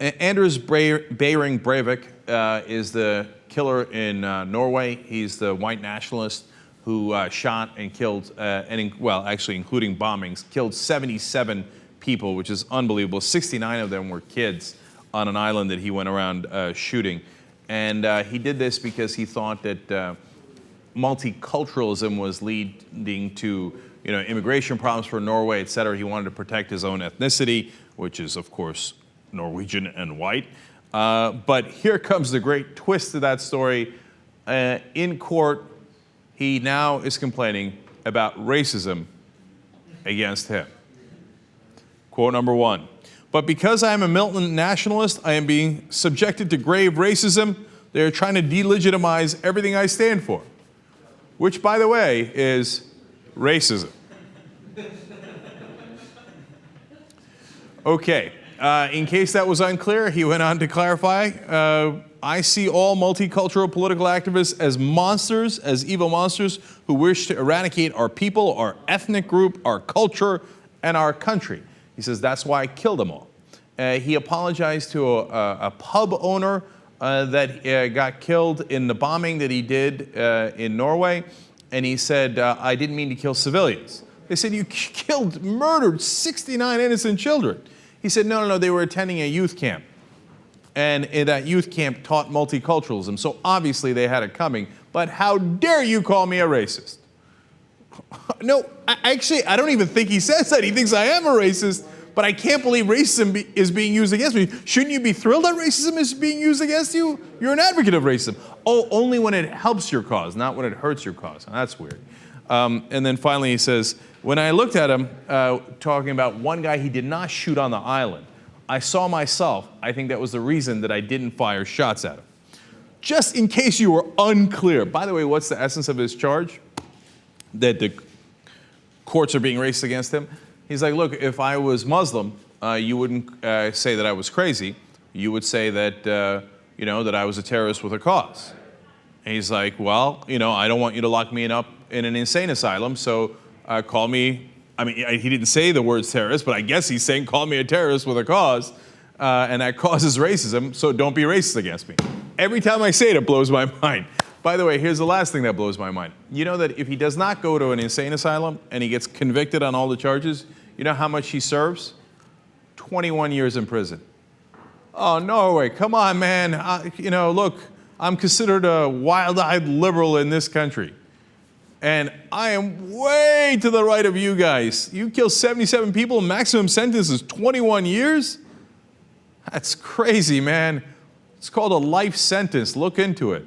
Anders Behring Breivik is the killer in Norway. He's the white nationalist who shot and killed, actually including bombings, killed 77 people, which is unbelievable. 69 of them were kids on an island that he went around shooting. And he did this because he thought that multiculturalism was leading to immigration problems for Norway, et cetera. He wanted to protect his own ethnicity, which is, of course, Norwegian and white. But here comes the great twist to that story. In court, he now is complaining about racism against him. Quote number 1. But because I am a militant nationalist, I am being subjected to grave racism. They are trying to delegitimize everything I stand for, which, by the way, is racism. Okay, in case that was unclear, he went on to clarify, I see all multicultural political activists as monsters, as evil monsters who wish to eradicate our people, our ethnic group, our culture, and our country. He says, that's why I killed them all. He apologized to a pub owner that got killed in the bombing that he did in Norway. And he said, I didn't mean to kill civilians. They said, you murdered 69 innocent children. He said, no, they were attending a youth camp. And that youth camp taught multiculturalism. So obviously they had it coming. But how dare you call me a racist? No, I don't even think he says that. He thinks I am a racist. But I can't believe racism is being used against me. Shouldn't you be thrilled that racism is being used against you? You're an advocate of racism. Oh, only when it helps your cause, not when it hurts your cause. That's weird. And then finally he says, when I looked at him, talking about one guy he did not shoot on the island, I saw myself. I think that was the reason that I didn't fire shots at him. Just in case you were unclear. By the way, what's the essence of his charge? That the courts are being racist against him? He's like, look, if I was Muslim, you wouldn't say that I was crazy. You would say that, that I was a terrorist with a cause. And he's like, well, I don't want you to lock me up in an insane asylum, so call me, he didn't say the words terrorist, but I guess he's saying call me a terrorist with a cause, and that causes racism, so don't be racist against me. Every time I say it, it blows my mind. By the way, here's the last thing that blows my mind. You know that if he does not go to an insane asylum and he gets convicted on all the charges, you know how much he serves? 21 years in prison. Oh, Norway, come on, man. Look, I'm considered a wild-eyed liberal in this country. And I am way to the right of you guys. You kill 77 people, maximum sentence is 21 years? That's crazy, man. It's called a life sentence. Look into it.